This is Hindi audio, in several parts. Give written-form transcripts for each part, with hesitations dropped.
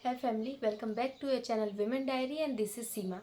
है family, welcome back to your channel women diary and this is Seema.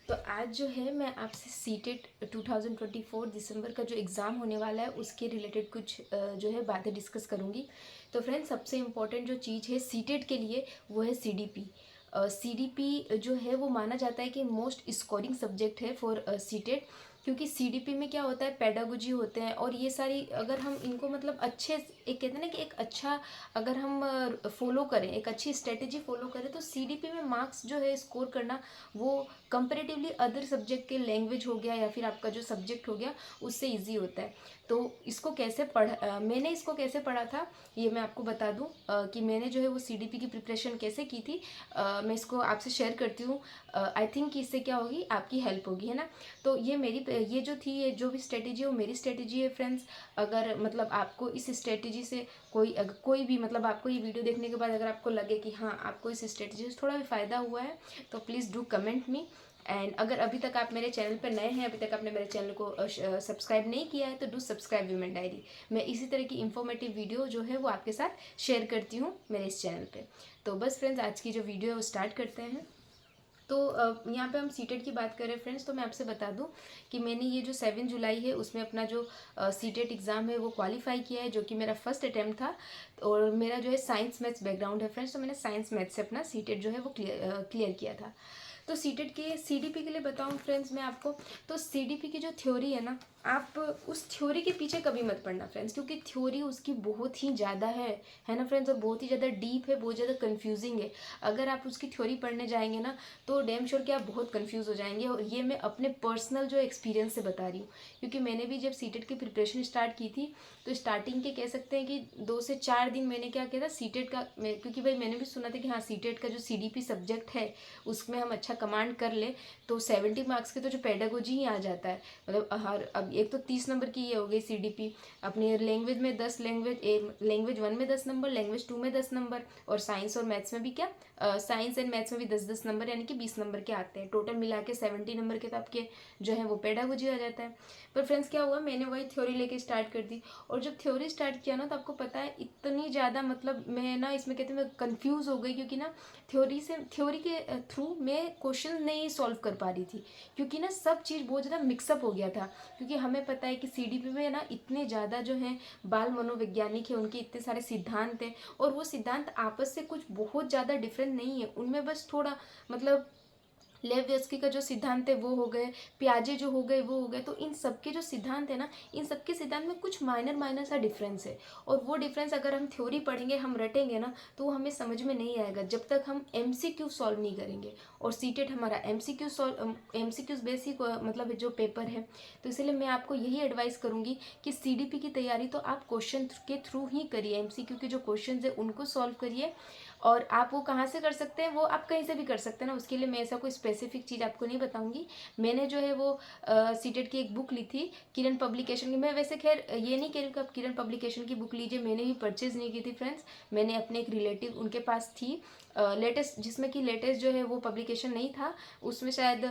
तो आज जो है मैं आपसे सीटेट 2024 दिसंबर का जो एग्ज़ाम होने वाला है उसके रिलेटेड कुछ जो है बातें डिस्कस करूँगी। तो फ्रेंड्स, सबसे इम्पॉर्टेंट जो चीज़ है सीटेट के लिए वो है सीडीपी। सीडीपी जो है वो माना जाता है कि मोस्ट स्कोरिंग सब्जेक्ट है फॉर सीटेट, क्योंकि सीडीपी में क्या होता है, पेडागोजी होते हैं और ये सारी अगर हम इनको मतलब अच्छे एक कहते हैं ना कि एक अच्छा अगर हम फॉलो करें, एक अच्छी स्ट्रेटेजी फॉलो करें तो सीडीपी में मार्क्स जो है स्कोर करना वो कंपेरेटिवली अदर सब्जेक्ट के लैंग्वेज हो गया या फिर आपका जो सब्जेक्ट हो गया उससे इजी होता है। तो इसको कैसे मैंने इसको कैसे पढ़ा था ये मैं आपको बता दूं कि मैंने जो है वो सीडीपी की प्रिपरेशन कैसे की थी। मैं इसको आपसे शेयर करती हूँ। आई थिंक कि इससे क्या होगी, आपकी हेल्प होगी, है ना। तो ये जो थी, ये जो भी स्ट्रेटेजी है वो मेरी स्ट्रेटेजी है फ्रेंड्स। अगर मतलब आपको इस स्ट्रेटेजी से कोई भी मतलब आपको ये वीडियो देखने के बाद अगर आपको लगे कि हाँ आपको इस स्ट्रेटेजी से थोड़ा भी फ़ायदा हुआ है तो please do comment me. And अगर अभी तक आप मेरे चैनल पर नए हैं, अभी तक आपने मेरे चैनल को सब्सक्राइब नहीं किया है तो डू सब्सक्राइब विमेन डायरी। मैं इसी तरह की इन्फॉर्मेटिव वीडियो जो है वो आपके साथ शेयर करती हूँ मेरे इस चैनल पे। तो बस फ्रेंड्स, आज की जो वीडियो है वो स्टार्ट करते हैं। तो यहाँ पे हम सीटेट की बात करें फ्रेंड्स, तो मैं आपसे बता दूं कि मैंने ये जो 7 जुलाई है उसमें अपना जो सीटेट एग्ज़ाम है वो क्वालिफाई किया है, जो कि मेरा फर्स्ट अटैम्प्ट था। और मेरा जो है साइंस मैथ्स बैकग्राउंड है फ्रेंड्स, तो मैंने साइंस मैथ्स से अपना सीटेट जो है वो क्लियर किया था। तो सीटेट के सीडीपी के लिए बताऊं फ्रेंड्स मैं आपको, तो सीडीपी की जो थ्योरी है ना, आप उस थ्योरी के पीछे कभी मत पड़ना फ्रेंड्स, क्योंकि थ्योरी उसकी बहुत ही ज़्यादा है ना फ्रेंड्स, और बहुत ही ज़्यादा डीप है, बहुत ज़्यादा कंफ्यूजिंग है। अगर आप उसकी थ्योरी पढ़ने जाएंगे ना तो डैम श्योर कि आप बहुत कंफ्यूज हो जाएंगे। और ये मैं अपने पर्सनल जो एक्सपीरियंस से बता रही हूँ, क्योंकि मैंने भी जब सीटेट की प्रिपरेशन स्टार्ट की थी तो स्टार्टिंग के कह सकते हैं कि 2 से 4 दिन मैंने क्या किया था सीटेट का, क्योंकि भाई मैंने भी सुना था कि हाँ सीटेट का जो सीडीपी सब्जेक्ट है उसमें हम अच्छा कमांड कर ले तो 70 मार्क्स के तो जो पेडागोजी ही आ जाता है। मतलब हर अब एक तो 30 नंबर की ये हो गई सीडीपी, अपने लैंग्वेज में 10, लैंग्वेज 1 में 10 नंबर, लैंग्वेज 2 में 10 नंबर, और साइंस और मैथ्स में भी क्या, साइंस एंड मैथ्स में भी 10-10 नंबर, यानी कि 20 नंबर के आते हैं। टोटल मिला के 70 नंबर के तो आपके जो है वो पेडागोजी आ जाता है। पर फ्रेंड्स क्या हुआ, मैंने वही थ्योरी लेके स्टार्ट कर दी, और जब थ्योरी स्टार्ट किया ना तो आपको पता है इतनी ज़्यादा मतलब मैं ना इसमें कहते हैं मैं कन्फ्यूज़ हो गई, क्योंकि ना थ्योरी के थ्रू मैं क्वेश्चन नहीं सॉल्व कर पा रही थी, क्योंकि ना सब चीज़ बहुत ज़्यादा मिक्सअप हो गया था। क्योंकि हमें पता है कि सीडीपी में ना इतने ज़्यादा जो है बाल मनोवैज्ञानिक है, उनके इतने सारे सिद्धांत हैं, और वो सिद्धांत आपस से कुछ बहुत ज़्यादा डिफरेंट नहीं है, उनमें बस थोड़ा मतलब लेवस्की का जो सिद्धांत है वो हो गए, प्याजे जो हो गए वो हो गए। तो इन सबके जो सिद्धांत है ना, इन सबके सिद्धांत में कुछ माइनर माइनर सा डिफरेंस है, और वो डिफरेंस अगर हम थ्योरी पढ़ेंगे, हम रटेंगे ना, तो वो हमें समझ में नहीं आएगा जब तक हम एमसीक्यू सॉल्व नहीं करेंगे। और सीटेट हमारा एमसीक्यूज बेसिक मतलब जो पेपर है, तो इसलिए मैं आपको यही एडवाइस करूँगी कि सीडीपी की तैयारी तो आप क्वेश्चन के थ्रू ही करिए, एमसीक्यू के जो क्वेश्चन है उनको सॉल्व करिए। और आप वो कहाँ से कर सकते हैं, वो आप कहीं से भी कर सकते हैं ना, उसके लिए मैं ऐसा कोई स्पेसिफिक चीज़ आपको नहीं बताऊंगी। मैंने जो है वो सीटेट की एक बुक ली थी किरण पब्लिकेशन की। मैं वैसे खैर ये नहीं कह रही कि आप किरण पब्लिकेशन की बुक लीजिए, मैंने भी परचेज नहीं की थी फ्रेंड्स। मैंने अपने एक रिलेटिव उनके पास थी लेटेस्ट, जिसमें कि लेटेस्ट जो है वो पब्लिकेशन नहीं था, उसमें शायद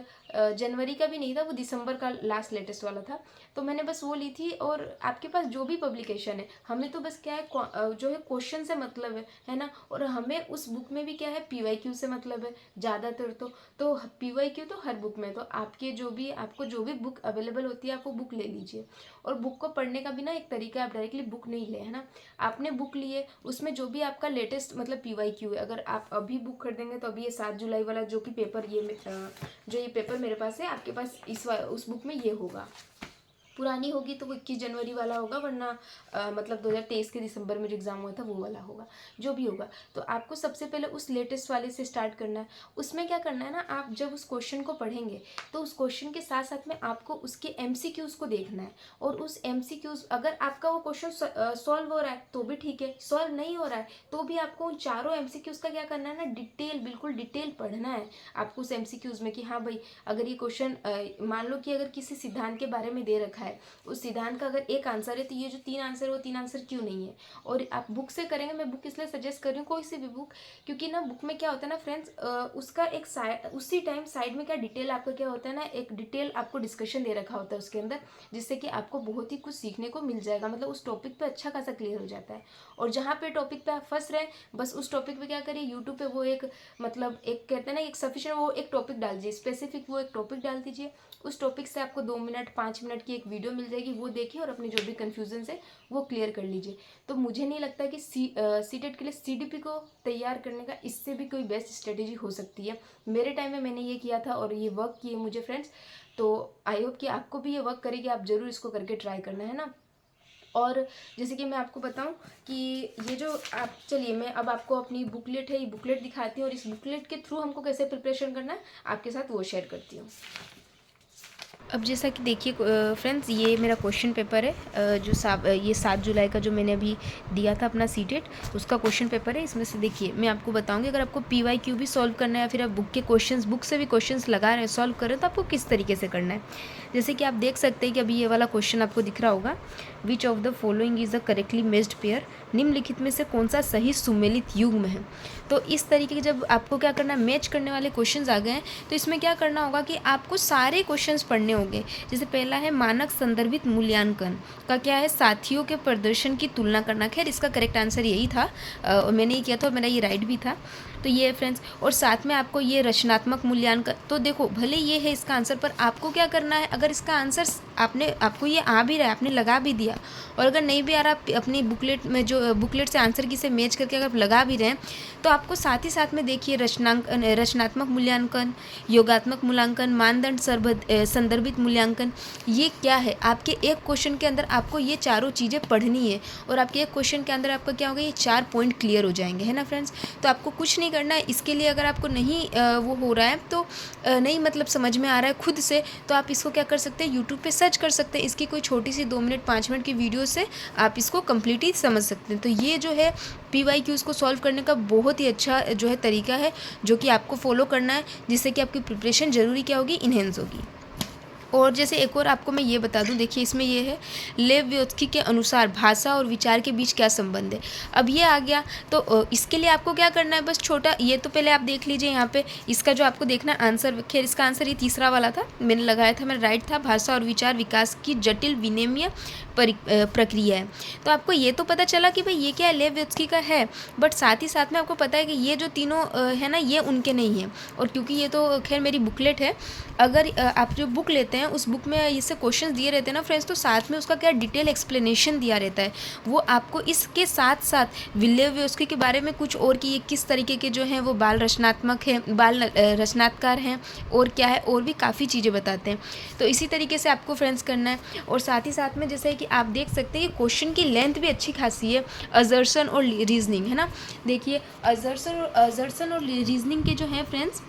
जनवरी का भी नहीं था, वो दिसंबर का लास्ट लेटेस्ट वाला था। तो मैंने बस वो ली थी। और आपके पास जो भी पब्लिकेशन है, हमें तो बस क्या है जो है क्वेश्चन से मतलब है ना, और हमें उस बुक में भी क्या है पीवाईक्यू से मतलब है ज़्यादातर। तो पीवाईक्यू तो हर बुक में, तो आपको जो भी बुक अवेलेबल होती है आप वो बुक ले लीजिए। और बुक को पढ़ने का भी ना एक तरीका है, आप डायरेक्टली बुक नहीं ले, है ना। आपने बुक लिए, उसमें जो भी आपका लेटेस्ट मतलब पीवाईक्यू है, अगर आप अभी बुक खरीदेंगे तो अभी ये 7 जुलाई वाला जो कि पेपर जो ये पेपर मेरे पास है, आपके पास उस बुक में ये होगा। पुरानी होगी तो वो 21 जनवरी वाला होगा, वरना मतलब 2023 के दिसंबर में जो एग्ज़ाम हुआ था वो वाला होगा। जो भी होगा, तो आपको सबसे पहले उस लेटेस्ट वाले से स्टार्ट करना है। उसमें क्या करना है ना, आप जब उस क्वेश्चन को पढ़ेंगे तो उस क्वेश्चन के साथ साथ में आपको उसके एमसीक्यूज़ को देखना है। और उस एमसीक्यूज़, अगर आपका वो क्वेश्चन सॉल्व हो रहा है तो भी ठीक है, सॉल्व नहीं हो रहा है तो भी आपको उन चारों एमसीक्यूज़ का क्या करना है ना, बिल्कुल डिटेल पढ़ना है आपको उस एमसीक्यूज़ में कि हाँ भाई, अगर ये क्वेश्चन मान लो कि अगर किसी सिद्धांत के बारे में दे रखा है, है, उस सिद्धांत का अगर एक आंसर है तो ये जो 3 आंसर है वो 3 आंसर क्यों नहीं है। और आप बुक से करेंगे, मैं बुक इसलिए सजेस्ट कर रही हूँ, कोई सी भी बुक, क्योंकि ना बुक में क्या होता है ना फ्रेंड्स, उसका एक उसी टाइम साइड में क्या डिटेल आपका क्या होता है ना, एक डिटेल आपको डिस्कशन दे रखा होता है उसके अंदर, जिससे कि आपको बहुत ही कुछ सीखने को मिल जाएगा, मतलब उस टॉपिक पे अच्छा खासा क्लियर हो जाता है। और जहाँ पे टॉपिक पे आप फंस रहे हैं, बस उस टॉपिक पे क्या करिए, यूट्यूब पे वो एक मतलब एक कहते हैं ना एक सफिशिएंट वो एक टॉपिक डाल दीजिए, स्पेसिफिक वो एक टॉपिक डाल दीजिए, उस टॉपिक से आपको 2 मिनट 5 मिनट की एक वीडियो मिल जाएगी, वो देखिए और अपने जो भी कन्फ्यूजन है वो क्लियर कर लीजिए। तो मुझे नहीं लगता कि सीटेट के लिए सीडीपी को तैयार करने का इससे भी कोई बेस्ट स्ट्रेटेजी हो सकती है। मेरे टाइम में मैंने ये किया था और ये वर्क किए मुझे फ्रेंड्स, तो आई होप कि आपको भी ये वर्क करेगी, आप ज़रूर इसको करके ट्राई करना है ना। और जैसे कि मैं आपको बताऊं कि ये जो आप चलिए मैं अब आपको अपनी बुकलेट है, ये बुकलेट दिखाती हूँ और इस बुकलेट के थ्रू हमको कैसे प्रिपरेशन करना है आपके साथ वो शेयर करती हूँ। अब जैसा कि देखिए फ्रेंड्स, ये मेरा क्वेश्चन पेपर है, ये 7 जुलाई का जो मैंने अभी दिया था अपना सीटेट, उसका क्वेश्चन पेपर है। इसमें से देखिए मैं आपको बताऊंगी, अगर आपको PYQ भी सॉल्व करना है या फिर आप बुक से भी क्वेश्चंस लगा रहे हैं, सॉल्व कर रहे हैं, तो आपको किस तरीके से करना है। जैसे कि आप देख सकते हैं कि अभी ये वाला क्वेश्चन आपको दिख रहा होगा, which of the following is the correctly matched pair, निम्नलिखित में से कौन सा सही सुमेलित युग्म है। तो इस तरीके के जब आपको क्या करना है, मैच करने वाले क्वेश्चंस आ गए हैं, तो इसमें क्या करना होगा कि आपको सारे क्वेश्चंस पढ़ने होंगे। जैसे पहला है मानक संदर्भित मूल्यांकन का क्या है, साथियों के प्रदर्शन की तुलना करना। खैर इसका करेक्ट आंसर यही था, और मैंने ये किया था और मेरा ये राइट भी था। तो ये फ्रेंड्स, और साथ में आपको ये रचनात्मक मूल्यांकन, तो देखो भले ये है इसका आंसर, पर आपको क्या करना है, अगर इसका आंसर आपको ये आ भी रहा है, आपने लगा भी दिया, और अगर नहीं भी आ रहा, आप अपनी बुकलेट में जो बुकलेट से आंसर की से मैच करके अगर लगा भी रहे हैं, तो आपको साथ ही साथ में देखिए रचनात्मक मूल्यांकन, योगात्मक मूल्यांकन, मानदंड संदर्भित मूल्यांकन, ये क्या है, आपके एक क्वेश्चन के अंदर आपको ये चारों चीज़ें पढ़नी है, और आपके एक क्वेश्चन के अंदर आपका क्या होगा, ये 4 पॉइंट क्लियर हो जाएंगे, है ना फ्रेंड्स। तो आपको कुछ नहीं करना है इसके लिए, अगर आपको नहीं वो हो रहा है, तो नहीं मतलब समझ में आ रहा है खुद से, तो आप इसको क्या कर सकते हैं, यूट्यूब पे सर्च कर सकते हैं, इसकी कोई छोटी सी 2 मिनट 5 मिनट की वीडियो से आप इसको कम्प्लीटली समझ सकते हैं। तो ये जो है PYQs को सॉल्व करने का बहुत ही अच्छा जो है तरीका है, जो कि आपको फॉलो करना है, जिससे कि आपकी प्रिपरेशन ज़रूरी क्या होगी, इन्हेंस होगी। और जैसे एक और आपको मैं ये बता दूं, देखिए इसमें ये है, लेव व्योत्स्की के अनुसार भाषा और विचार के बीच क्या संबंध है। अब ये आ गया, तो इसके लिए आपको क्या करना है, बस छोटा ये तो पहले आप देख लीजिए यहाँ पे, इसका जो आपको देखना है आंसर, खैर इसका आंसर ये तीसरा वाला था, मैंने लगाया था, मेरा राइट था, भाषा और विचार विकास की जटिल विनिमय प्रक्रिया है। तो आपको ये तो पता चला कि भाई ये क्या है, लेव व्योत्स्की का है, बट साथ ही साथ में आपको पता है कि ये जो तीनों है ना, ये उनके नहीं है। और क्योंकि ये तो खैर मेरी बुकलेट है, अगर आप जो बुक लेते हैं उस बुक में इससे क्वेश्चंस दिए रहते हैं ना फ्रेंड्स, तो साथ में उसका क्या डिटेल एक्सप्लेनेशन दिया रहता है, वो आपको इसके साथ साथ लेव व्योत्स्की के बारे में कुछ और, कि ये किस तरीके के जो हैं वो बाल रचनात्मक हैं, बाल रचनात्कार हैं, और क्या है, और भी काफ़ी चीज़ें बताते हैं। तो इसी तरीके से आपको फ्रेंड्स करना है। और साथ ही साथ में जैसे कि आप देख सकते हैं कि क्वेश्चन की लेंथ भी अच्छी खासी है, अजर्सन और रीजनिंग, है ना। देखिए अजर्सन और रीजनिंग के जो हैं फ्रेंड्स,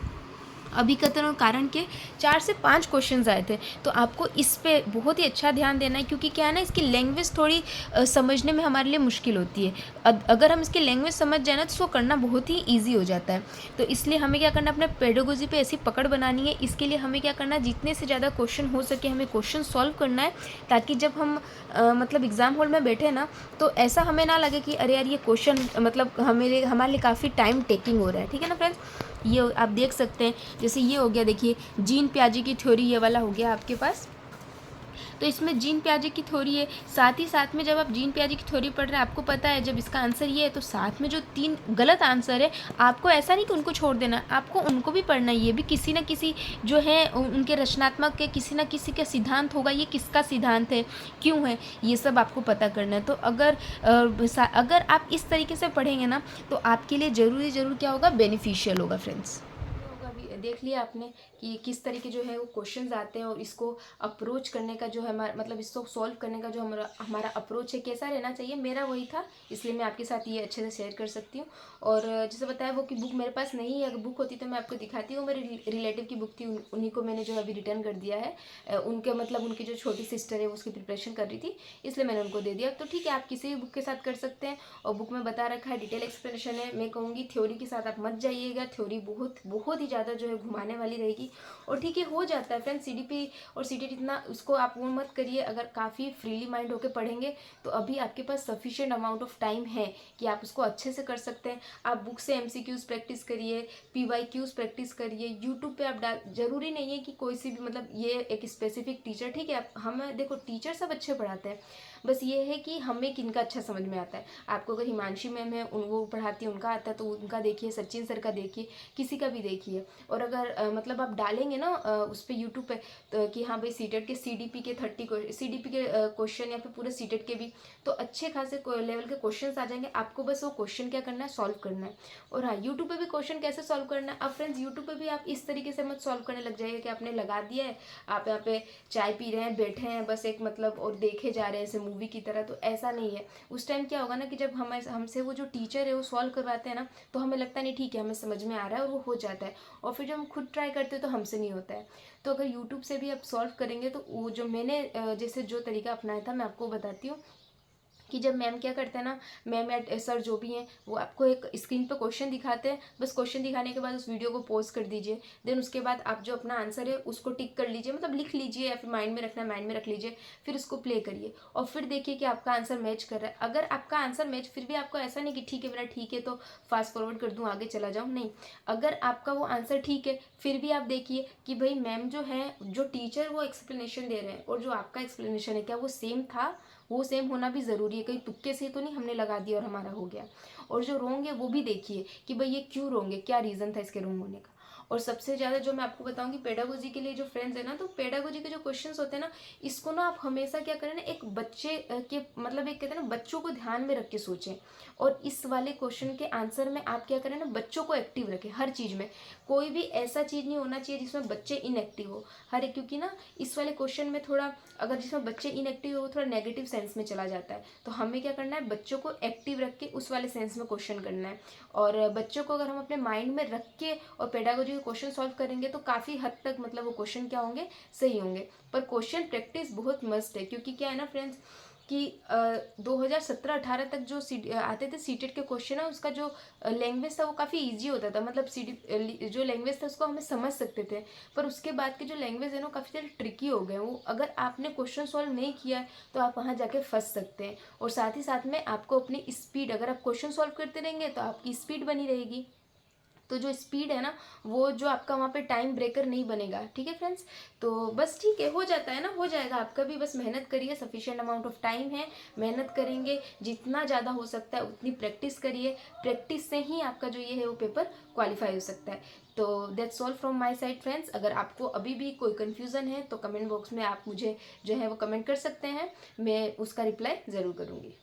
अभिकथन और कारण के 4 से 5 क्वेश्चंस आए थे। तो आपको इस पे बहुत ही अच्छा ध्यान देना है, क्योंकि क्या है ना, इसकी लैंग्वेज थोड़ी समझने में हमारे लिए मुश्किल होती है। अगर हम इसकी लैंग्वेज समझ जाए ना, तो उसको करना बहुत ही ईजी हो जाता है। तो इसलिए हमें क्या करना है, अपने पेडागोजी पे ऐसी पकड़ बनानी है। इसके लिए हमें क्या करना है, जितने से ज़्यादा क्वेश्चन हो सके हमें क्वेश्चन सॉल्व करना है, ताकि जब हम मतलब एग्ज़ाम हॉल में बैठे ना, तो ऐसा हमें ना लगे कि अरे यार ये क्वेश्चन मतलब हमारे लिए काफ़ी टाइम टेकिंग हो रहा है, ठीक है ना फ्रेंड्स। ये आप देख सकते हैं, जैसे ये हो गया, देखिए जीन प्याजे की थ्योरी, ये वाला हो गया आपके पास। तो इसमें जीन प्याजे की थ्योरी है, साथ ही साथ में जब आप जीन प्याजे की थ्योरी पढ़ रहे हैं, आपको पता है जब इसका आंसर ये है, तो साथ में जो 3 गलत आंसर है, आपको ऐसा नहीं कि उनको छोड़ देना, आपको उनको भी पढ़ना है। ये भी किसी न किसी जो है उनके रचनात्मक के किसी न किसी का सिद्धांत होगा, ये किसका सिद्धांत है, क्यों है, ये सब आपको पता करना है। तो अगर आप इस तरीके से पढ़ेंगे ना, तो आपके लिए ज़रूर क्या होगा, बेनिफिशियल होगा फ्रेंड्स। देख लिया आपने कि किस तरीके जो है वो क्वेश्चंस आते हैं, और इसको अप्रोच करने का जो है हमारा मतलब इसको सॉल्व करने का जो हमारा अप्रोच है कैसा रहना चाहिए, मेरा वही था, इसलिए मैं आपके साथ ये अच्छे से शेयर कर सकती हूँ। और जैसे बताया वो कि बुक मेरे पास नहीं है, अगर बुक होती तो मैं आपको दिखाती हूँ। मेरे रिलेटिव की बुक थी, उन्हीं को मैंने जो है अभी रिटर्न कर दिया है। उनके मतलब उनकी जो छोटी सिस्टर है वो उसकी प्रिपरेशन कर रही थी, इसलिए मैंने उनको दे दिया। तो ठीक है, आप किसी भी बुक के साथ कर सकते हैं, और बुक में बता रखा है, डिटेल एक्सप्लेनेशन है। मैं कहूँगी थ्योरी के साथ आप मत जाइएगा, थ्योरी बहुत ही ज़्यादा जो है घुमाने वाली रहेगी। और ठीक है, हो जाता है फ्रेंड्स, CDP और CTET इतना उसको आप वो मत करिए। अगर काफ़ी फ्रीली माइंड होकर पढ़ेंगे तो अभी आपके पास सफिशिएंट अमाउंट ऑफ टाइम है कि आप उसको अच्छे से कर सकते हैं। आप बुक से MCQs प्रैक्टिस करिए, PYQs प्रैक्टिस करिए, यूट्यूब पे आप डाल, जरूरी नहीं है कि कोई सी भी मतलब ये एक स्पेसिफिक टीचर, ठीक है, आप हमें देखो टीचर सब अच्छे पढ़ाते हैं, बस ये है कि हमें किनका अच्छा समझ में आता है। आपको अगर हिमांशी मैम है वो पढ़ाती है, उनका आता है तो उनका देखिए, सचिन सर का देखिए, किसी का भी देखिए। और अगर मतलब आप डालेंगे ना उस पर यूट्यूब पे तो कि हाँ भाई सीटेट के CDP के 30 CDP के क्वेश्चन या फिर पूरे सीटेट के भी, तो अच्छे खासे लेवल के क्वेश्चंस आ जाएंगे। आपको बस वो क्वेश्चन क्या करना है, सॉल्व करना है। और हाँ, यूट्यूब पे भी क्वेश्चन कैसे सॉल्व करना है, अब फ्रेंड्स यूट्यूब पे भी आप इस तरीके से मत सॉल्व करने लग जाइए कि आपने लगा दिया है, आप यहाँ पे चाय पी रहे हैं, बैठे हैं बस एक मतलब और देखे जा रहे हैं जैसे मूवी की तरह, तो ऐसा नहीं है। उस टाइम क्या होगा ना कि जब हमसे वो जो टीचर है वो सॉल्व करवाते हैं ना, तो हमें लगता नहीं ठीक है हमें समझ में आ रहा है और वो हो जाता है। और फिर जब हम खुद ट्राई करते हैं तो हमसे नहीं होता है। तो अगर यूट्यूब से भी आप सॉल्व करेंगे तो वो जो मैंने जैसे जो तरीका अपनाया था मैं आपको बताती हूँ कि जब मैम क्या करते हैं ना, मैम या सर जो भी हैं वो आपको एक स्क्रीन पर क्वेश्चन दिखाते हैं, बस क्वेश्चन दिखाने के बाद उस वीडियो को पॉज कर दीजिए, देन उसके बाद आप जो अपना आंसर है उसको टिक कर लीजिए, मतलब लिख लीजिए या फिर माइंड में रखना है माइंड में रख लीजिए, फिर उसको प्ले करिए और फिर देखिए कि आपका आंसर मैच कर रहा है। अगर आपका आंसर मैच, फिर भी आपको ऐसा नहीं कि ठीक है मेरा ठीक है तो फास्ट फॉरवर्ड कर दूँ आगे चला जाऊँ, नहीं। अगर आपका वो आंसर ठीक है फिर भी आप देखिए कि भाई मैम जो है, जो टीचर वो एक्सप्लेनेशन दे रहे हैं और जो आपका एक्सप्लेनेशन है क्या वो सेम था, वो सेम होना भी ज़रूरी है, कहीं तुक्के से तो नहीं हमने लगा दिया और हमारा हो गया। और जो रोंग है वो भी देखिए कि भाई ये क्यों रोंग है, क्या रीज़न था इसके रोंग होने का। और सबसे ज़्यादा जो मैं आपको बताऊंगी पेडागोजी के लिए जो फ्रेंड्स है ना, तो पेडागोजी के जो क्वेश्चंस होते हैं ना, इसको ना आप हमेशा क्या करें ना, एक बच्चे के मतलब एक कहते हैं ना बच्चों को ध्यान में रख के सोचें। और इस वाले क्वेश्चन के आंसर में आप क्या करें ना, बच्चों को एक्टिव रखें हर चीज़ में। कोई भी ऐसा चीज़ नहीं होना चाहिए जिसमें बच्चे इनएक्टिव हो हर एक, क्योंकि ना इस वाले क्वेश्चन में थोड़ा अगर जिसमें बच्चे इनएक्टिव हो थोड़ा नेगेटिव सेंस में चला जाता है। तो हमें क्या करना है, बच्चों को एक्टिव रख के उस वाले सेंस में क्वेश्चन करना है। और बच्चों को अगर हम अपने माइंड में रख के और पेडागोजी के क्वेश्चन सॉल्व करेंगे तो काफ़ी हद तक मतलब वो क्वेश्चन क्या होंगे, सही होंगे। पर क्वेश्चन प्रैक्टिस बहुत मस्ट है, क्योंकि क्या है ना फ्रेंड्स कि 2017-18 तक जो आते थे सीटेट के क्वेश्चन है, उसका जो लैंग्वेज था वो काफ़ी इजी होता था, मतलब जो लैंग्वेज था उसको हमें समझ सकते थे। पर उसके बाद के जो लैंग्वेज है ना काफ़ी ज़्यादा ट्रिकी हो गए वो, अगर आपने क्वेश्चन सॉल्व नहीं किया है तो आप वहाँ जाके फंस सकते हैं। और साथ ही साथ में आपको अपनी स्पीड, अगर आप क्वेश्चन सॉल्व करते रहेंगे तो आपकी स्पीड बनी रहेगी, तो जो स्पीड है ना वो जो आपका वहाँ पे टाइम ब्रेकर नहीं बनेगा। ठीक है फ्रेंड्स, तो बस ठीक है, हो जाता है ना, हो जाएगा आपका भी, बस मेहनत करिए, सफिशिएंट अमाउंट ऑफ टाइम है, मेहनत करेंगे जितना ज़्यादा हो सकता है उतनी प्रैक्टिस करिए, प्रैक्टिस से ही आपका जो ये है वो पेपर क्वालिफाई हो सकता है। तो that's all from my side friends. अगर आपको अभी भी कोई कन्फ्यूज़न है तो कमेंट बॉक्स में आप मुझे जो है वो कमेंट कर सकते हैं, मैं उसका रिप्लाई ज़रूर करूँगी।